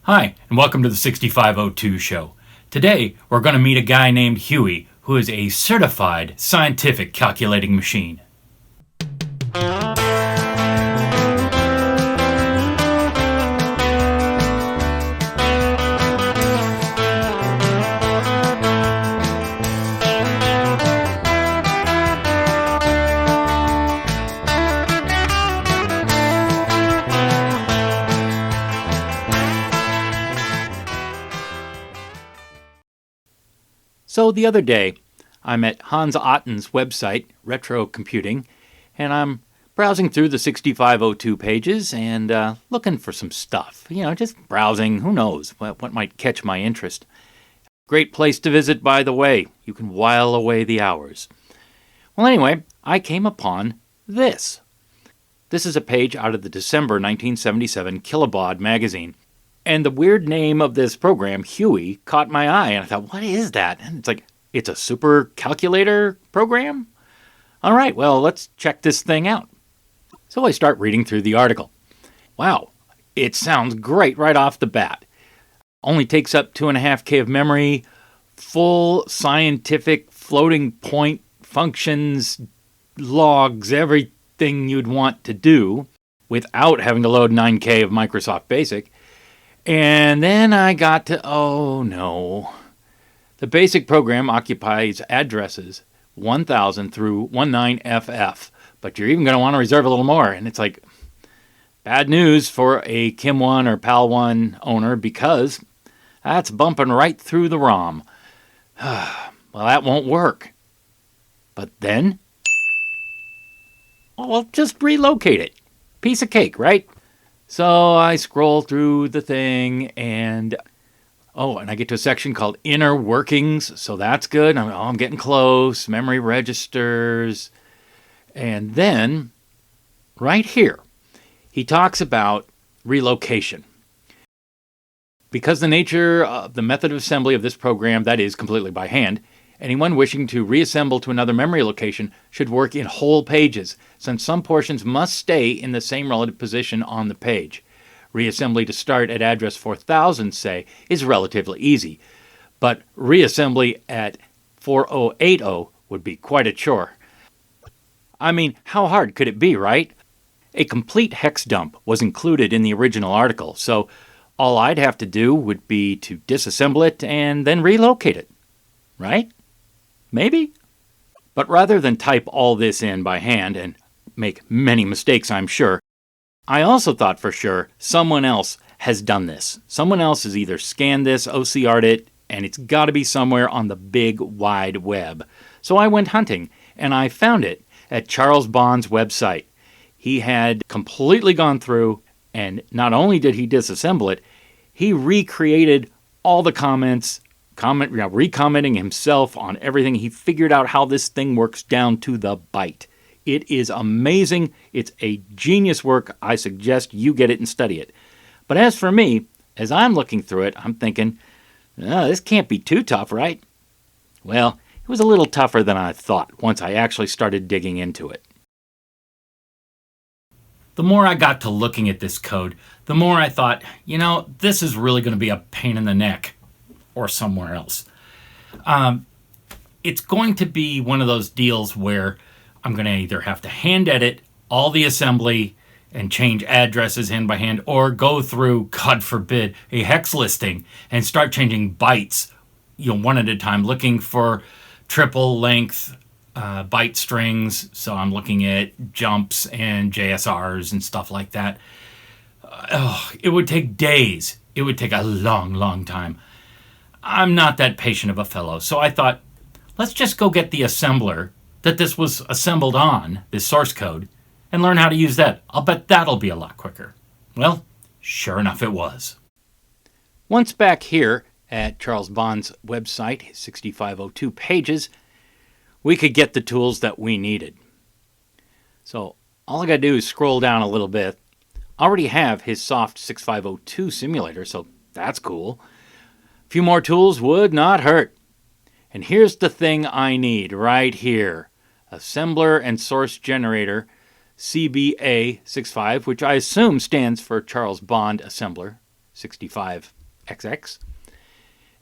Hi, and welcome to the 6502 show. Today, we're going to meet a guy named Huey, who is a certified scientific calculating machine. So the other day, I'm at Hans Otten's website, Retro Computing, and I'm browsing through the 6502 pages and looking for some stuff. Just browsing. Who knows what might catch my interest. Great place to visit, by the way. You can while away the hours. Well, anyway, I came upon this. This is a page out of the December 1977 Kilobaud magazine. And the weird name of this program, Huey, caught my eye. And I thought, what is that? And it's a super calculator program? All right, well, let's check this thing out. So I start reading through the article. Wow, it sounds great right off the bat. Only takes up 2.5K of memory, full scientific floating point functions, logs, everything you'd want to do without having to load 9K of Microsoft Basic. And then I got to, oh no. The basic program occupies addresses 1000 through 19FF, but you're even going to want to reserve a little more. And it's like, bad news for a Kim1 or PAL1 owner because that's bumping right through the ROM. Well, that won't work. But then, well, just relocate it. Piece of cake, right? So I scroll through the thing and I get to a section called Inner Workings. So that's good. I'm getting close. Memory registers. And then right here, he talks about relocation. Because the nature of the method of assembly of this program, that is completely by hand, anyone wishing to reassemble to another memory location should work in whole pages, since some portions must stay in the same relative position on the page. Reassembly to start at address 4000, say, is relatively easy, but reassembly at 4080 would be quite a chore. I mean, how hard could it be, right? A complete hex dump was included in the original article, so all I'd have to do would be to disassemble it and then relocate it, right? Maybe? But rather than type all this in by hand and make many mistakes, I'm sure, I also thought for sure someone else has done this. Someone else has either scanned this, OCR'd it, and it's got to be somewhere on the big wide web. So I went hunting, and I found it at Charles Bond's website. He had completely gone through, and not only did he disassemble it, he recreated all the comments, recommenting himself on everything. He figured out how this thing works down to the byte. It is amazing. It's a genius work. I suggest you get it and study it. But as for me, as I'm looking through it, I'm thinking, this can't be too tough, right? Well, it was a little tougher than I thought once I actually started digging into it. The more I got to looking at this code, the more I thought, this is really going to be a pain in the neck. Or somewhere else. It's going to be one of those deals where I'm going to either have to hand edit all the assembly and change addresses hand by hand, or go through, God forbid, a hex listing and start changing bytes, one at a time, looking for triple length byte strings. So I'm looking at jumps and JSRs and stuff like that. It would take days. It would take a long, long time. I'm not that patient of a fellow, so I thought, let's just go get the assembler that this was assembled on, this source code, and learn how to use that. I'll bet that'll be a lot quicker. Well, sure enough it was. Once back here at Charles Bond's website, his 6502 pages, we could get the tools that we needed. So all I got to do is scroll down a little bit. I already have his soft 6502 simulator, so that's cool. A few more tools would not hurt. And here's the thing I need right here. Assembler and Source Generator, CBA 65, which I assume stands for Charles Bond Assembler 65 XX.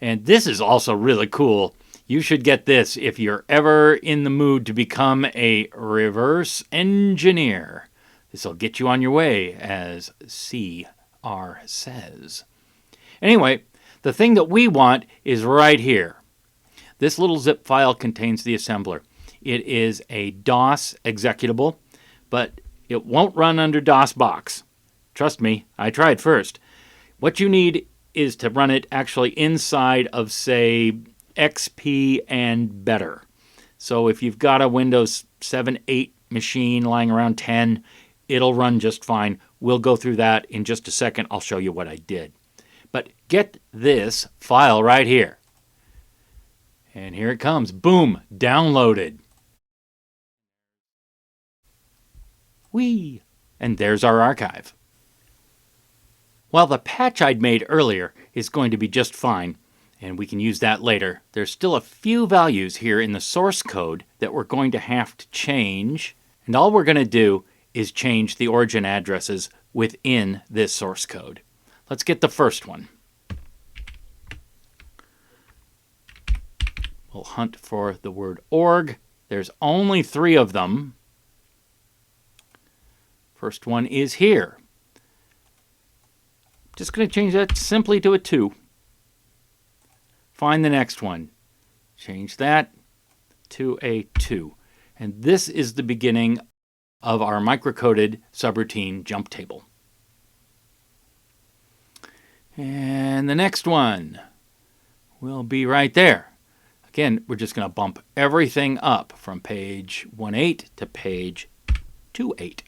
And this is also really cool. You should get this if you're ever in the mood to become a reverse engineer. This will get you on your way, as CR says. Anyway, the thing that we want is right here. This little zip file contains the assembler. It is a DOS executable, but it won't run under DOSBox. Trust me, I tried first. What you need is to run it actually inside of, say, XP and better. So if you've got a Windows 7, 8 machine lying around 10, it'll run just fine. We'll go through that in just a second. I'll show you what I did. But get this file right here. And here it comes. Boom, downloaded. Whee! And there's our archive. While the patch I'd made earlier is going to be just fine, and we can use that later, there's still a few values here in the source code that we're going to have to change. And all we're going to do is change the origin addresses within this source code. Let's get the first one. We'll hunt for the word org. There's only 3 of them. First one is here. Just going to change that simply to a 2. Find the next one. Change that to a 2. And this is the beginning of our microcoded subroutine jump table. And the next one will be right there. Again, we're just going to bump everything up from page 1.8 to page 2.8.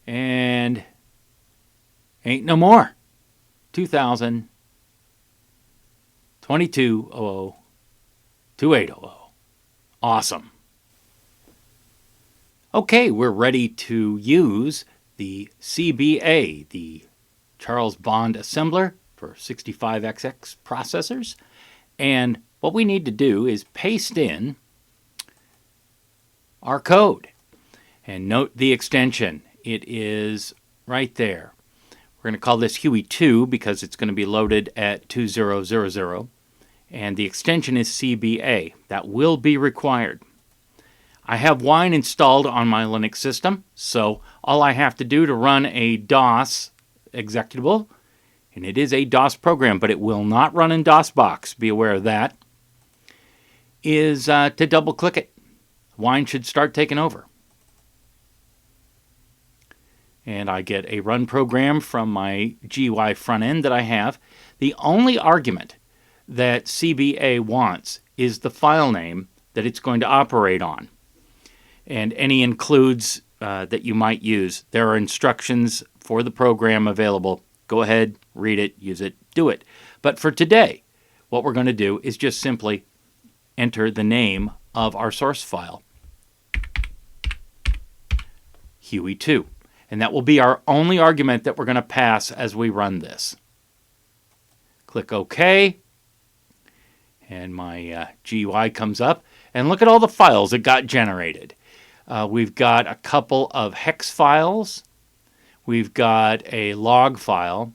And ain't no more. 2000 2200 2800. Awesome. Okay, we're ready to use the CBA, the Charles Bond Assembler for 65XX processors. And what we need to do is paste in our code. And note the extension. It is right there. We're going to call this Huey 2 because it's going to be loaded at 2000. And the extension is CBA. That will be required. I have Wine installed on my Linux system, so all I have to do to run a DOS executable, and it is a DOS program, but it will not run in DOSBox, be aware of that, is to double-click it. Wine should start taking over. And I get a run program from my GUI front end that I have. The only argument that CBA wants is the file name that it's going to operate on, and any includes that you might use. There are instructions for the program available. Go ahead, read it, use it, do it. But for today, what we're going to do is just simply enter the name of our source file, Huey 2. And that will be our only argument that we're going to pass as we run this. Click OK. And my GUI comes up. And look at all the files that got generated. We've got a couple of hex files. We've got a log file.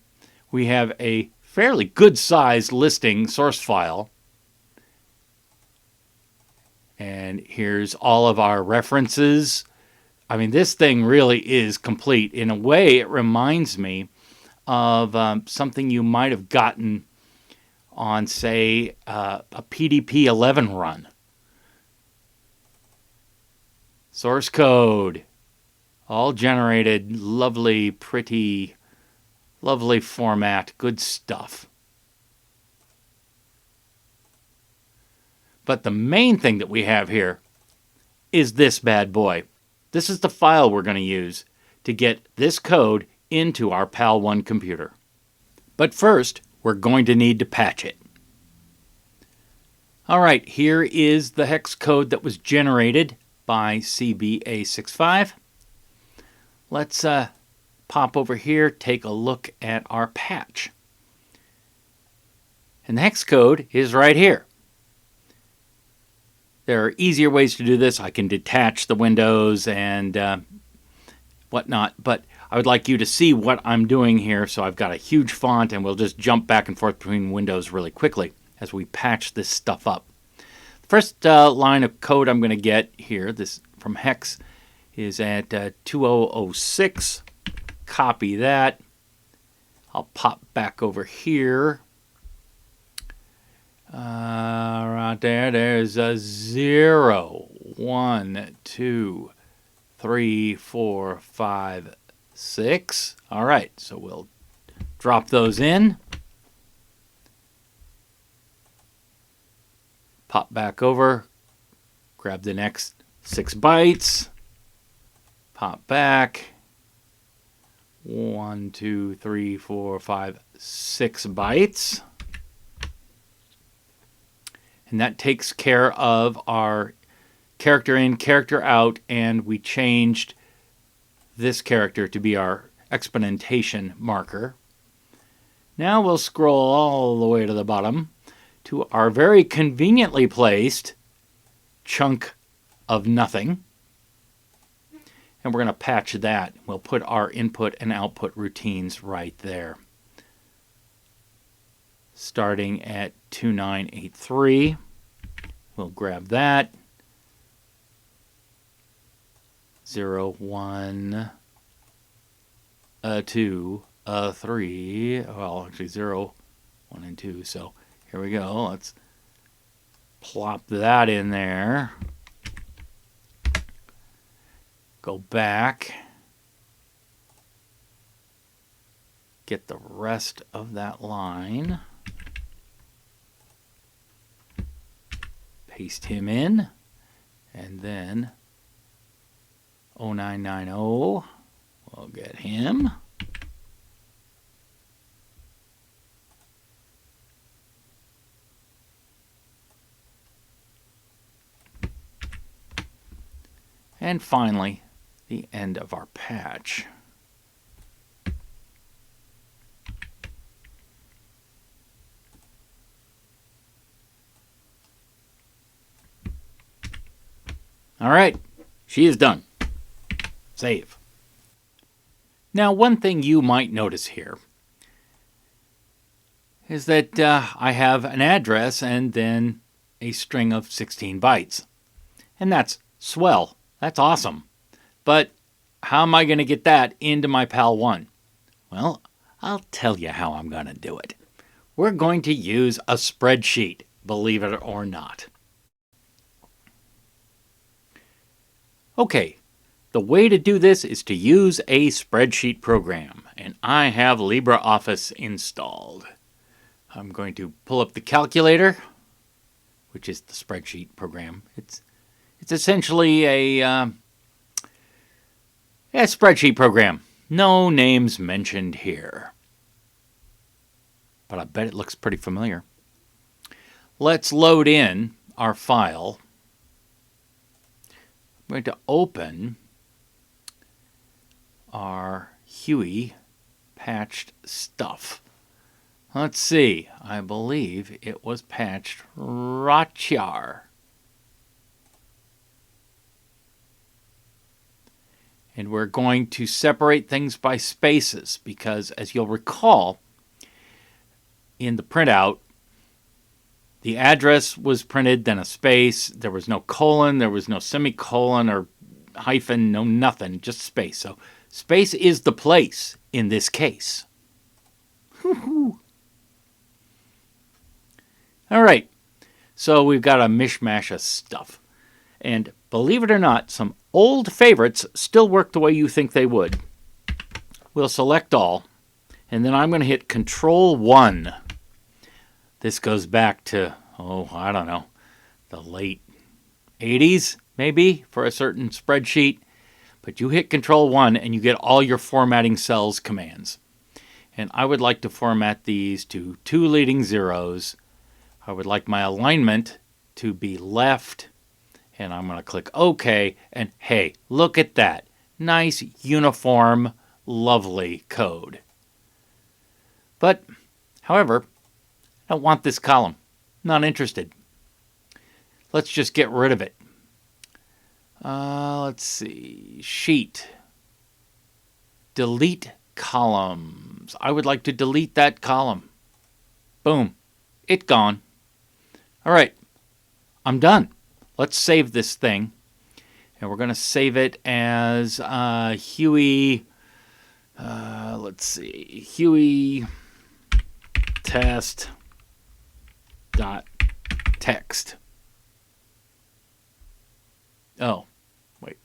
We have a fairly good-sized listing source file. And here's all of our references. I mean, this thing really is complete. In a way, it reminds me of something you might have gotten on, say, a PDP-11 run. Source code, all generated, lovely, pretty, lovely format, good stuff. But the main thing that we have here is this bad boy. This is the file we're going to use to get this code into our PAL1 computer. But first, we're going to need to patch it. All right, here is the hex code that was generated by CBA65. Let's pop over here, take a look at our patch. And the hex code is right here. There are easier ways to do this. I can detach the windows and whatnot, but I would like you to see what I'm doing here. So I've got a huge font, and we'll just jump back and forth between windows really quickly as we patch this stuff up. The first line of code I'm going to get here, this from hex, is at 2006. Copy that. I'll pop back over here. Right there, there's a 0, 1, 2, 3, 4, 5, 6. All right, so we'll drop those in. Pop back over, grab the next 6 bytes, pop back. 1, 2, 3, 4, 5, 6 bytes. And that takes care of our character in, character out, and we changed this character to be our exponentation marker. Now we'll scroll all the way to the bottom to our very conveniently placed chunk of nothing. And we're going to patch that. We'll put our input and output routines right there. Starting at 2983. We'll grab that. 0, 1, 2, 3. Well, actually 0, 1, and 2. So here we go. Let's plop that in there. Go back. Get the rest of that line. Paste him in. And then 0990. We'll get him. And finally, the end of our patch. All right, she is done. Save. Now, one thing you might notice here is that I have an address and then a string of 16 bytes. And that's swell. That's awesome. But how am I going to get that into my PAL1? Well, I'll tell you how I'm going to do it. We're going to use a spreadsheet, believe it or not. Okay, the way to do this is to use a spreadsheet program, and I have LibreOffice installed. I'm going to pull up the calculator, which is the spreadsheet program. It's essentially a spreadsheet program. No names mentioned here. But I bet it looks pretty familiar. Let's load in our file. I'm going to open our Huey patched stuff. Let's see. I believe it was patched Rachar. And we're going to separate things by spaces because, as you'll recall, in the printout, the address was printed, then a space. There was no colon, there was no semicolon or hyphen, no nothing, just space. So space is the place in this case. All right, so we've got a mishmash of stuff. And believe it or not, some old favorites still work the way you think they would. We'll select all, and then I'm going to hit Control-1. This goes back to, I don't know, the late 80s, maybe, for a certain spreadsheet. But you hit Control-1, and you get all your formatting cells commands. And I would like to format these to 2 leading zeros. I would like my alignment to be left. And I'm going to click OK. And hey, look at that. Nice, uniform, lovely code. But, however, I don't want this column. Not interested. Let's just get rid of it. Let's see. Sheet. delete columns. I would like to delete that column. Boom. It gone. All right. I'm done. Let's save this thing. And we're going to save it as Huey. Let's see. Huey test dot text. Oh, wait.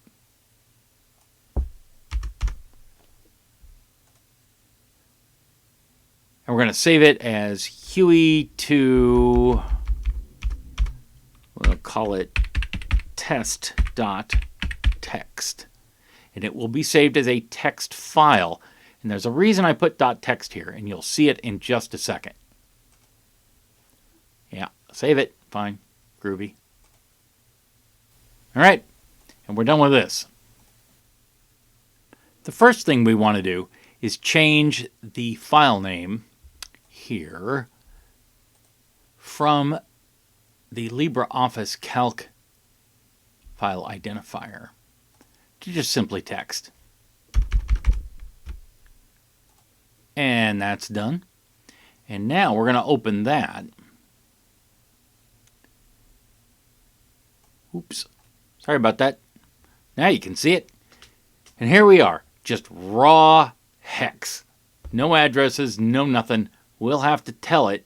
And we're going to save it as Huey to, we'll call it test.text. And it will be saved as a text file. And there's a reason I put .text here, and you'll see it in just a second. Yeah, save it. Fine. Groovy. All right, and we're done with this. The first thing we want to do is change the file name here from the LibreOffice Calc file identifier to just simply text. And that's done. And now we're going to open that. Oops. Sorry about that. Now you can see it. And here we are. Just raw hex. No addresses, no nothing. We'll have to tell it,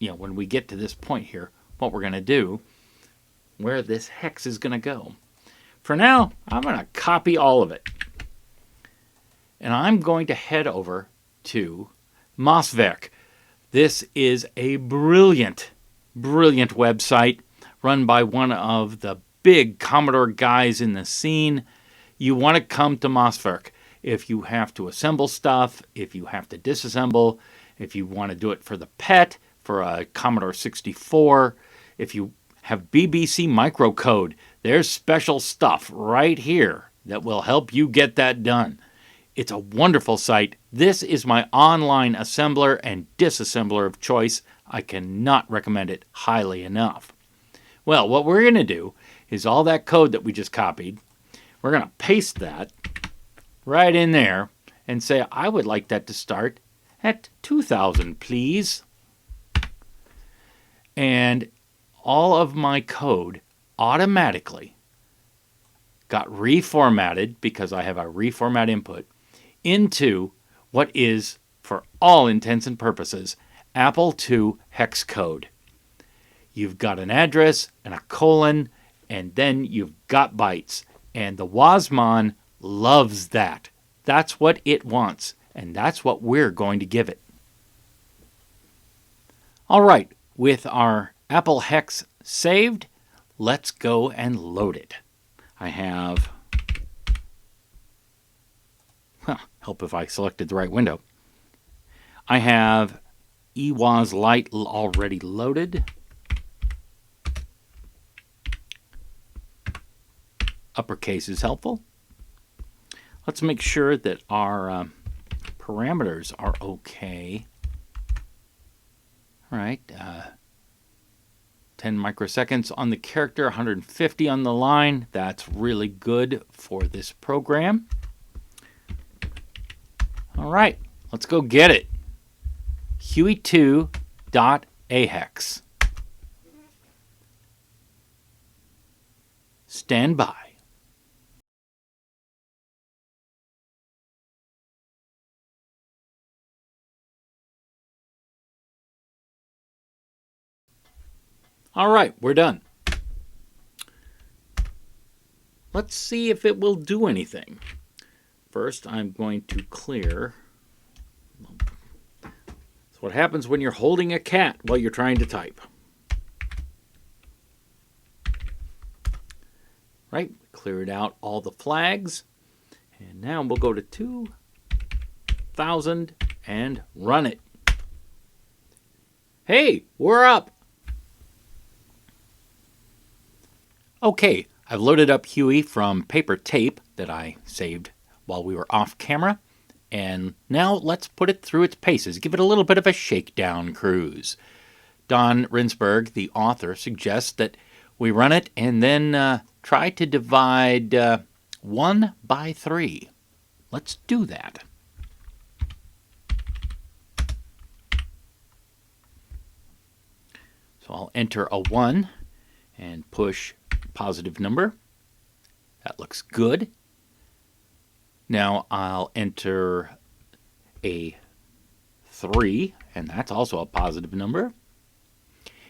when we get to this point here, what we're going to do, where this hex is going to go. For now, I'm going to copy all of it. And I'm going to head over to MASS-WERK. This is a brilliant, brilliant website run by one of the big Commodore guys in the scene. You want to come to MASS-WERK if you have to assemble stuff, if you have to disassemble, if you want to do it for the pet, for a Commodore 64, if you have BBC microcode. There's special stuff right here that will help you get that done. It's a wonderful site. This is my online assembler and disassembler of choice. I cannot recommend it highly enough. Well, what we're going to do is all that code that we just copied, we're going to paste that right in there and say, I would like that to start at 2000, please. And all of my code automatically got reformatted, because I have a reformat input, into what is, for all intents and purposes, Apple II hex code. You've got an address and a colon, and then you've got bytes. And the Wasmon loves that. That's what it wants, and that's what we're going to give it. All right, with our Apple hex saved, let's go and load it. I have, help if I selected the right window. I have EWAS Lite already loaded. Uppercase is helpful. Let's make sure that our parameters are okay. All right, 10 microseconds on the character, 150 on the line. That's really good for this program. All right, let's go get it. Huey2.AHEX. Stand by. All right, we're done. Let's see if it will do anything. First, I'm going to clear. That's what happens when you're holding a cat while you're trying to type. Right, cleared out all the flags. And now we'll go to 2000 and run it. Hey, we're up. Okay, I've loaded up Huey from paper tape that I saved while we were off camera. And now let's put it through its paces, give it a little bit of a shakedown cruise. Don Rindsberg, the author, suggests that we run it and then try to divide 1 by 3. Let's do that. So I'll enter a 1 and push positive number. That looks good. Now I'll enter a 3, and that's also a positive number.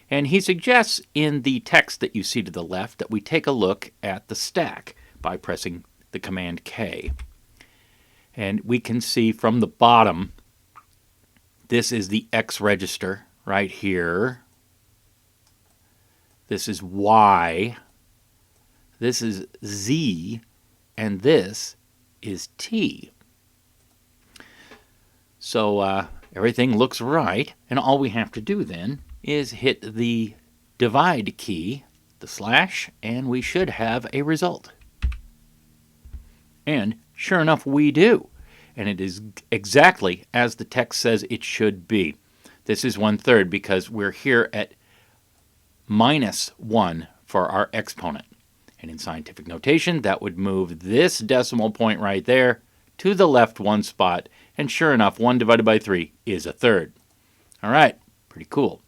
And he suggests in the text that you see to the left that we take a look at the stack by pressing the command K. And we can see from the bottom, this is the X register right here. This is Y. This is Z. And this is T. So everything looks right. And all we have to do then is hit the divide key, the slash, and we should have a result. And sure enough, we do. And it is exactly as the text says it should be. This is 1/3 because we're here at -1 for our exponent. And in scientific notation, that would move this decimal point right there to the left 1 spot. And sure enough, 1 divided by 3 is 1/3. All right, pretty cool.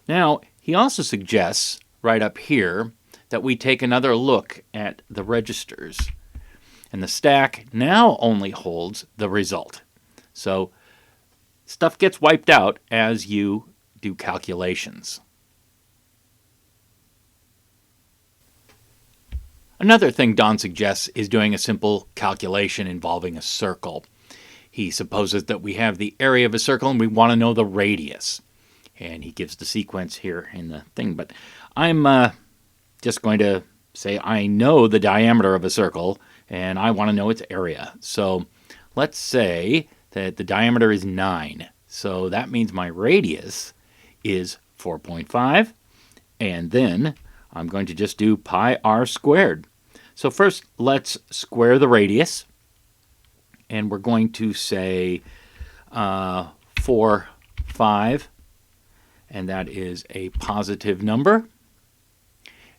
Now, he also suggests right up here that we take another look at the registers. And the stack now only holds the result. So stuff gets wiped out as you do calculations. Another thing Don suggests is doing a simple calculation involving a circle. He supposes that we have the area of a circle and we want to know the radius. And he gives the sequence here in the thing. But I'm just going to say I know the diameter of a circle and I want to know its area. So let's say that the diameter is 9. So that means my radius is 4.5. And then I'm going to just do pi r squared. So first, let's square the radius. And we're going to say 4, 5. And that is a positive number.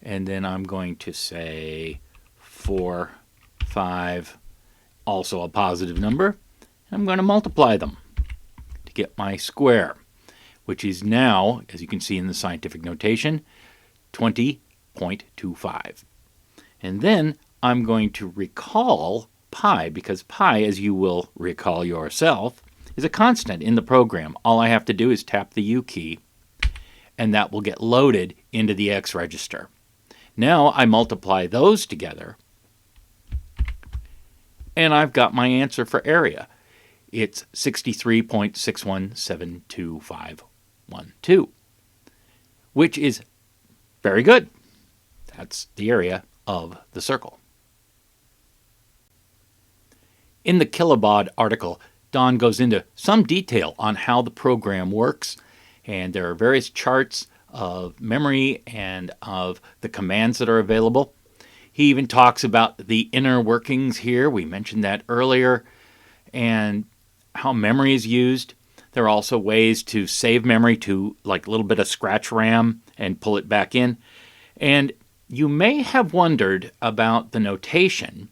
And then I'm going to say 4, 5, also a positive number. I'm going to multiply them to get my square, which is now, as you can see in the scientific notation, 20.25. And then I'm going to recall pi, because pi, as you will recall yourself, is a constant in the program. All I have to do is tap the U key, and that will get loaded into the X register. Now I multiply those together, and I've got my answer for area. It's 63.617251, which is very good. That's the area of the circle. In the Kilobaud article, Don goes into some detail on how the program works, and there are various charts of memory and of the commands that are available. He even talks about the inner workings here. We mentioned that earlier, and how memory is used. There are also ways to save memory to like a little bit of scratch RAM and pull it back in. And you may have wondered about the notation.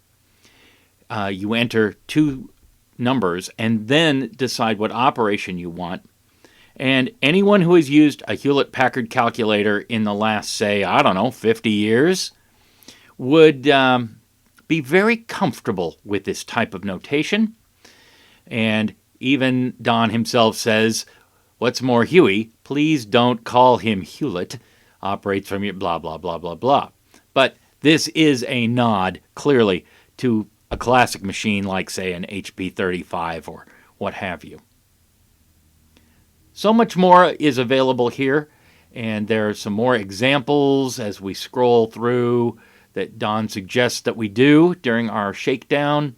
You enter 2 numbers and then decide what operation you want. And anyone who has used a Hewlett-Packard calculator in the last, say, 50 years would be very comfortable with this type of notation. And even Don himself says, what's more, Huey, please don't call him Hewlett, operates from your blah, blah, blah, blah, blah. But this is a nod, clearly, to a classic machine like, say, an HP 35 or what have you. So much more is available here, and there are some more examples as we scroll through that Don suggests that we do during our shakedown.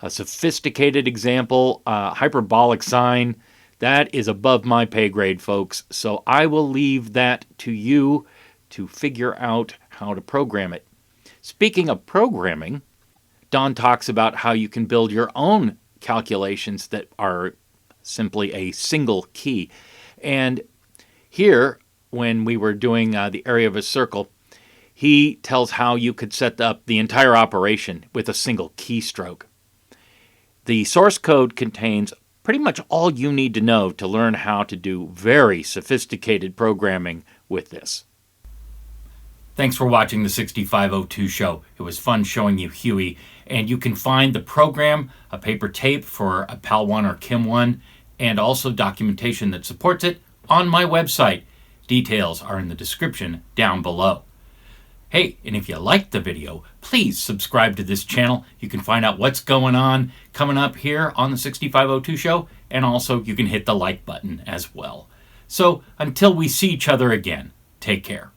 A sophisticated example, hyperbolic sine, that is above my pay grade, folks, so I will leave that to you to figure out how to program it. Speaking of programming, Don talks about how you can build your own calculations that are simply a single key. And here, when we were doing the area of a circle, he tells how you could set up the entire operation with a single keystroke. The source code contains pretty much all you need to know to learn how to do very sophisticated programming with this. Thanks for watching the 6502 show. It was fun showing you Huey, and you can find the program, a paper tape for a PAL 1 or Kim 1, and also documentation that supports it on my website. Details are in the description down below. Hey, and if you liked the video, please subscribe to this channel. You can find out what's going on coming up here on the 6502 show, and also you can hit the like button as well. So until we see each other again, take care.